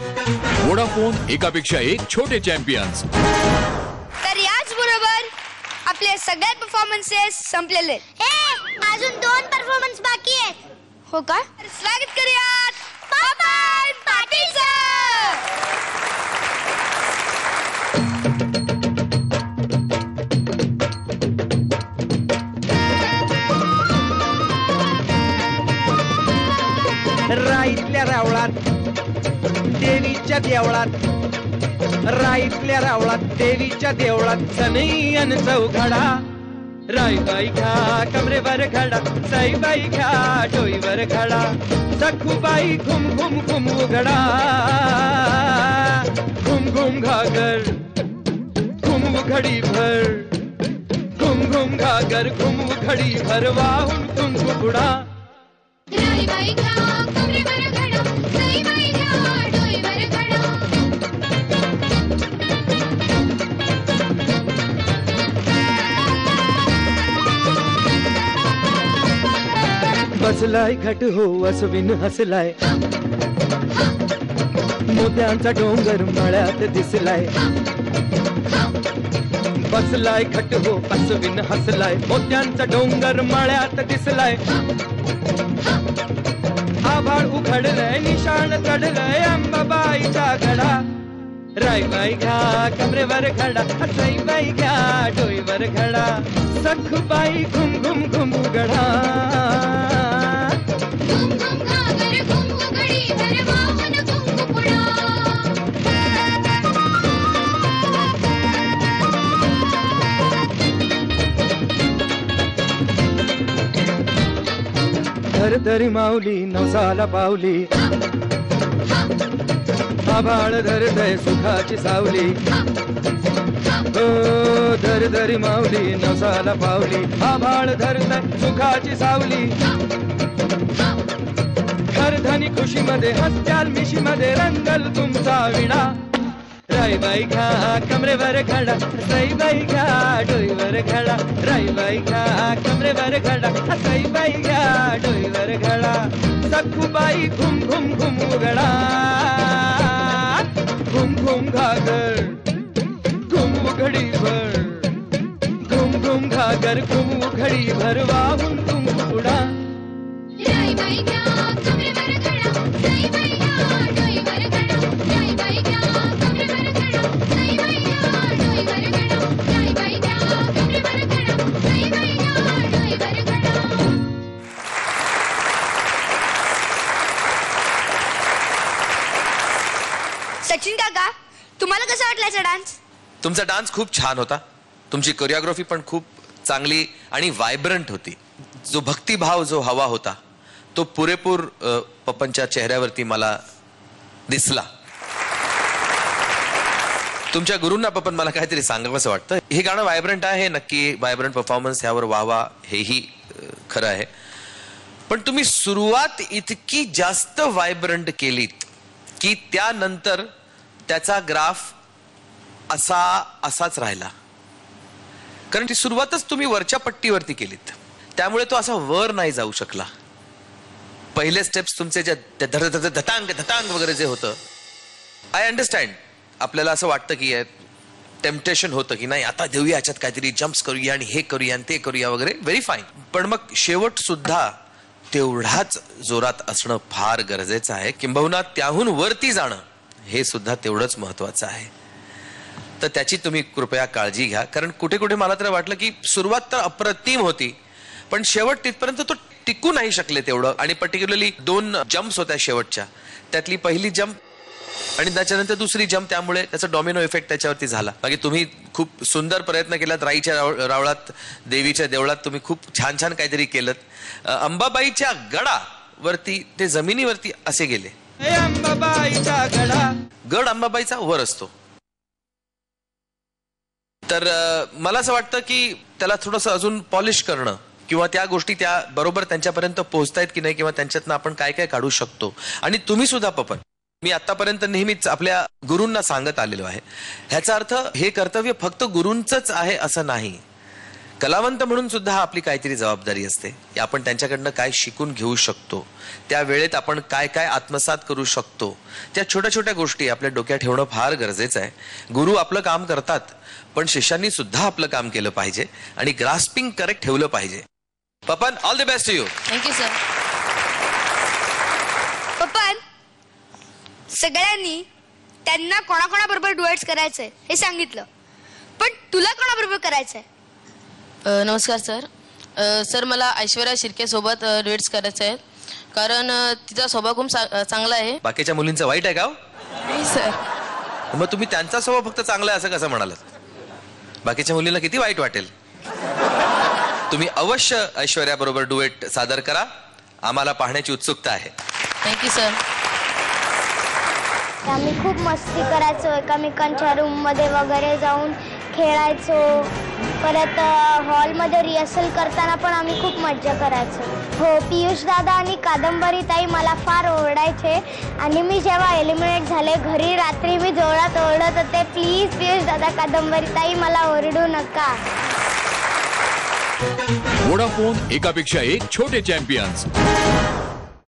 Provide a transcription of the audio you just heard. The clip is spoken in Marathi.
वोडाफोन, एकापेक्षा एक छोटे चॅम्पियन्स. तर याच बरोबर आपले सगळे परफॉर्मन्सेस संपलेले. अजून 2 परफॉर्मन्स बाकी आहेत. हो का? स्वागत करूयात पवन पाटील राईतल्या रावळात देवीच्या देवळात, राईतल्या रावळात देवीच्या देवळात सनईयन चौघडा. राईबाई घ्या कमरेवर घडा, साईबाई घ्या डोईवर घडा, सखूबाई घुम घुम घुम उघडा. घुम घुम घागर घुम उघडी भर, घुम घुम घागर घुम उघडी भर, वाहून तुम कुकुडा. राईबाई घ्या कमरेवर घडा, साईबाई घ्या डोईवर घडा. बसलाय घट हो असविन हसलाय, मोत्यांचा डोंगर मळ्यात दिसलाय. बसलाय घट हो असविन हसलाय, मोत्यांचा डोंगर मळ्यात दिसलाय. आभाळ उघडलंय निशाण चढलंय अंबाबाईचा घडा. राईबाई घ्या कमरेवर घडा, साईबाई घ्या डोईवर घडा, सखूबाई घुम घुम घुम उघडा. घुम घुम घागर घुम उघडी भर, वाहून तुम कुकुडा. धरधरी माऊली नवसाला पावली, आभाळ धरतय सुखाची सावली. ओ धरधरी माऊली नवसाला पावली, आभाळ धरतय सुखाची सावली. खरधनी खुशीमध्ये हसत्याल मिशीमध्ये रंगल तुमचा विणा. राईबाई घ्या कमरेवर घडा, साईबाई घ्या डोईवर घडा, राईबाई घ्या कमरेवर घडा, साईबाई घ्या डोईवर घडा, सखूबाई घुम घुम घुम उघडा. घुम घुम घागर घुम उघडी भर, घुम घुम घागर घुम उघडी भर, वाहून तुम कुकुडा. राईबाई घ्या कमरेवर घडा, साईबाई घ्या डोईवर घडा, राईबाई घ्या कमरेवर घडा, साईबाई घ्या डोईवर घडा, राईबाई घ्या कमरेवर घडा, साईबाई घ्या डोईवर घडा. सचिन काका, तुम्हाला कसा वाटलाचा डान्स? तुमचा डान्स खूप छान होता. तुमची कोरिओग्राफी पण खूप चांगली आणि वायब्रंट होती. जो भक्तिभाव जो हवा होता तो पुरेपूर पप्पनच्या चेहऱ्यावरती मला दिसला. तुमच्या गुरूंना पप्पन मला काहीतरी सांगावंसं वाटतं. हे गाणं वायब्रंट आहे, नक्की वायब्रंट परफॉर्मन्स ह्यावर वाहवा हेही खरं आहे. पण तुम्ही सुरुवात इतकी जास्त वायब्रंट केलीत की त्यानंतर त्याचा ग्राफ असाच राहिला. कारण ती सुरुवातच तुम्ही वरच्या पट्टीवरती केलीत, त्यामुळे तो असा वर नाही जाऊ शकला. पहिले स्टेप्स तुमचे जे धतांग धतांग वगैरे जे होतं, आय अंडरस्टँड. आपल्याला असं वाटतं की टेम्पटेशन होतं की नाही आता देऊया याच्यात काहीतरी जम्प्स करूया आणि हे करूया आणि ते करूया वगैरे, व्हेरी फाईन. पण मग शेवट सुद्धा तेवढाच जोरात असणं फार गरजेचं आहे. किंबहुना त्याहून वरती जाणं हे सुद्धा तेवढंच महत्वाचं आहे. तर त्याची तुम्ही कृपया काळजी घ्या. कारण कुठे कुठे मला तर वाटलं की सुरुवात तर अप्रतिम होती, पण शेवट तिथपर्यंत तो टिकू नाही शकले तेवढं. आणि पर्टिक्युलरली 2 जम्प्स होत्या शेवटच्या, त्यातली पहिली जम्प आणि त्याच्यानंतर दुसरी जम्प, त्यामुळे त्याचा डॉमिनो इफेक्ट त्याच्यावरती झाला. बाकी तुम्ही खूप सुंदर प्रयत्न केलात. राईच्या रावळात देवीच्या देवळात तुम्ही खूप छान छान काहीतरी केलं. अंबाबाईच्या गडावरती ते जमिनीवरती असे गेले. अंबाबाईचा गडा, गड अंबाबाईचा वर असतो. तर मला असं वाटतं की त्याला थोडंसं अजून पॉलिश करणं किंवा त्या गोष्टी त्या बरोबर त्यांच्यापर्यंत पोहोचतायत की नाही, किंवा त्यांच्यातनं आपण काय काय काढू शकतो. आणि तुम्ही सुद्धा पप्पन, मी आतापर्यंत नेहमीच आपल्या गुरूंना सांगत आलेलो आहे, ह्याचा अर्थ हे कर्तव्य फक्त गुरूंचंच आहे असं नाही. कलावंत म्हणून सुद्धा आपली काहीतरी जबाबदारी असते की आपण त्यांच्याकडनं काय शिकून घेऊ शकतो, त्या वेळेत आपण काय काय आत्मसात करू शकतो, त्या छोट्या छोट्या गोष्टी आपल्या डोक्यात ठेवणं फार गरजेचं आहे. गुरु आपलं काम करतात, पण शिष्यांनी सुद्धा आपलं काम केलं पाहिजे आणि ग्रास्पिंग करेक्ट ठेवलं पाहिजे. Papan, all the best to you. Thank you sir. Pappan, सगळ्यांनी त्यांना कोणाकोणाबरोबर डुएट्स करायचंय हे सांगितलं, पण तुला कोणाबरोबर करायचंय? नमस्कार सर. सर मला ऐश्वर्या शिर्के सोबत डुएट्स करायचे आहेत, कारण तिचा स्वभाव खूप चांगला आहे. बाकीच्या मुलींचं वाईट आहे का हो? नाही सर. मग तुम्ही त्यांचा स्वभाव फक्त चांगला आहे असं कसं म्हणालात? बाकीच्या मुलींना किती वाईट वाटेल. तुम्ही अवश्य ऐश्वर्या बरोबर डुएट सादर करा, आम्हाला पाहण्याची उत्सुकता आहे. Thank you sir. आम्ही खूप मस्ती करायचो, एकमेकांच्या रूममध्ये वगैरे जाऊन खेळायचो. परत हॉलमध्ये रिहर्सल करताना पण आम्ही खूप मज्जा करायचो. हो, पियुष दादा आणि कादंबरी ताई मला फार ओरडायचे आणि मी जेव्हा एलिमिनेट झाले घरी रात्री मी जोरात ओरडत होते, प्लीज पियुष दादा, कादंबरी ताई मला ओरडू नका. वोडाफोन, एकापेक्षा एक छोटे चॅम्पियन्स.